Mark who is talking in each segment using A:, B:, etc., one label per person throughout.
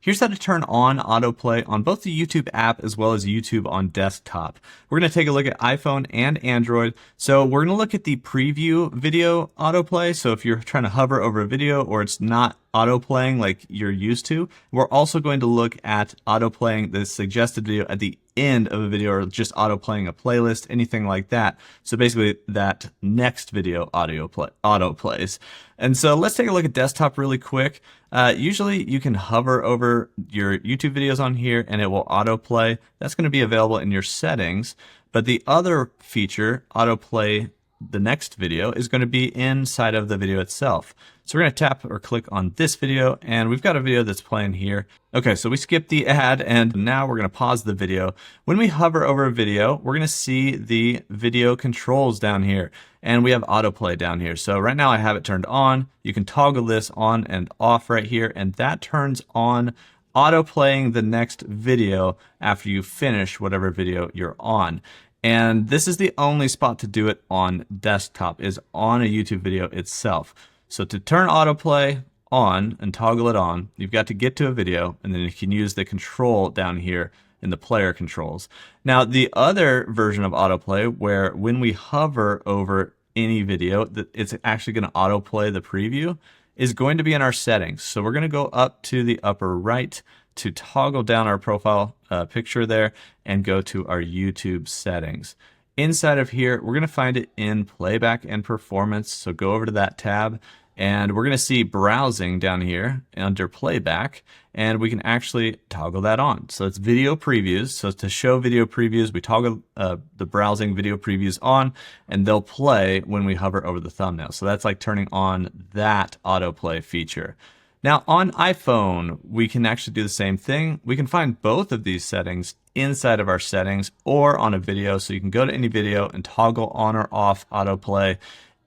A: Here's how to turn on autoplay on both the YouTube app as well as YouTube on desktop. We're going to take a look at iPhone and Android. So we're going to look at the preview video autoplay. So if you're trying to hover over a video or it's not autoplaying like you're used to, we're also going to look at autoplaying the suggested video at the end of a video, or just autoplaying a playlist, anything like that. So basically that next video autoplays. And so let's take a look at desktop really quick. Usually you can hover over your YouTube videos on here and it will autoplay. That's going to be available in your settings. But the other feature, autoplay the next video, is going to be inside of the video itself. So we're going to tap or click on this video, and we've got a video that's playing here. Okay, so we skipped the ad, and now we're going to pause the video. When we hover over a video, we're going to see the video controls down here, and we have autoplay down here. So right now I have it turned on. You can toggle this on and off right here, and that turns on autoplaying the next video after you finish whatever video you're on. And this is the only spot to do it on desktop, is on a YouTube video itself. So to turn autoplay on and toggle it on, you've got to get to a video, and then you can use the control down here in the player controls. Now the other version of autoplay, where when we hover over any video, it's actually going to autoplay the preview, is going to be in our settings. So we're going to go up to the upper right to toggle down our profile picture there and go to our YouTube settings. Inside of here, we're going to find it in playback and performance. So go over to that tab, and we're going to see browsing down here under playback, and we can actually toggle that on. So it's video previews. So to show video previews, we toggle the browsing video previews on, and they'll play when we hover over the thumbnail. So that's like turning on that autoplay feature. Now on iPhone, we can actually do the same thing. We can find both of these settings inside of our settings or on a video. So you can go to any video and toggle on or off autoplay.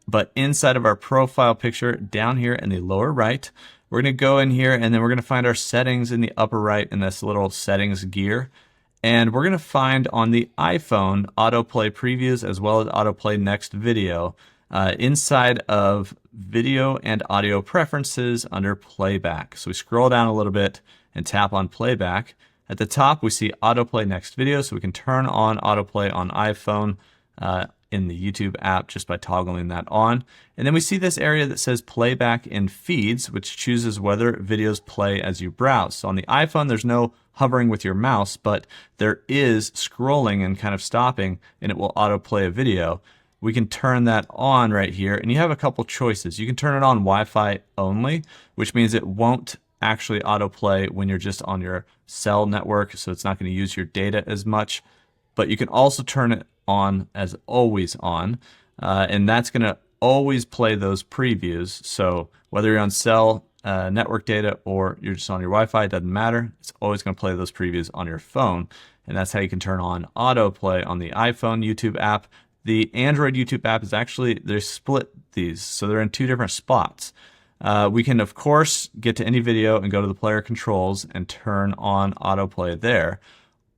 A: But inside of our profile picture down here in the lower right, we're going to go in here, and then we're going to find our settings in the upper right in this little settings gear. And we're going to find on the iPhone autoplay previews as well as autoplay next video. Inside of video and audio preferences under playback. So we scroll down a little bit and tap on playback. At the top we see autoplay next video, so we can turn on autoplay on iPhone in the YouTube app just by toggling that on. And then we see this area that says playback in feeds, which chooses whether videos play as you browse. So on the iPhone there's no hovering with your mouse, but there is scrolling and kind of stopping, and it will autoplay a video. We can turn that on right here, and you have a couple choices. You can turn it on Wi-Fi only, which means it won't actually autoplay when you're just on your cell network, so it's not going to use your data as much. But you can also turn it on as always on, and that's going to always play those previews. So whether you're on cell network data or you're just on your Wi-Fi, it doesn't matter. It's always going to play those previews on your phone, and that's how you can turn on autoplay on the iPhone YouTube app. The Android YouTube app is actually, they split these, so they're in two different spots. We can, of course, get to any video and go to the player controls and turn on autoplay there.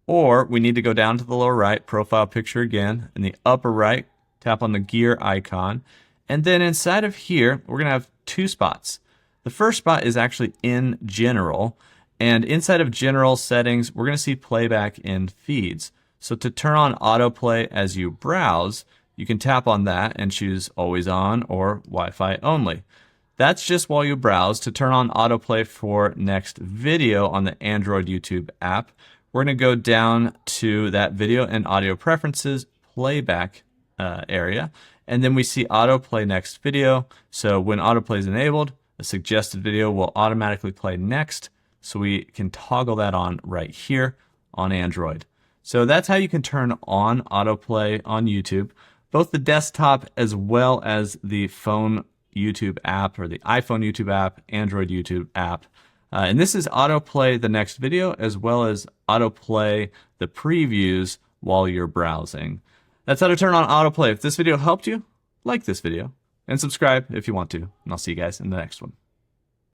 A: Or we need to go down to the lower right, profile picture again, in the upper right, tap on the gear icon. And then inside of here, we're going to have two spots. The first spot is actually in general. And inside of general settings, we're going to see playback in feeds. So to turn on autoplay as you browse, you can tap on that and choose always on or Wi-Fi only. That's just while you browse. To turn on autoplay for next video on the Android YouTube app, we're going to go down to that video and audio preferences playback area, and then we see autoplay next video. So when autoplay is enabled, a suggested video will automatically play next. So we can toggle that on right here on Android. So that's how you can turn on autoplay on YouTube, both the desktop as well as the phone YouTube app or the iPhone YouTube app, Android YouTube app. And this is autoplay the next video as well as autoplay the previews while you're browsing. That's how to turn on autoplay. If this video helped you, like this video and subscribe if you want to. And I'll see you guys in the next one.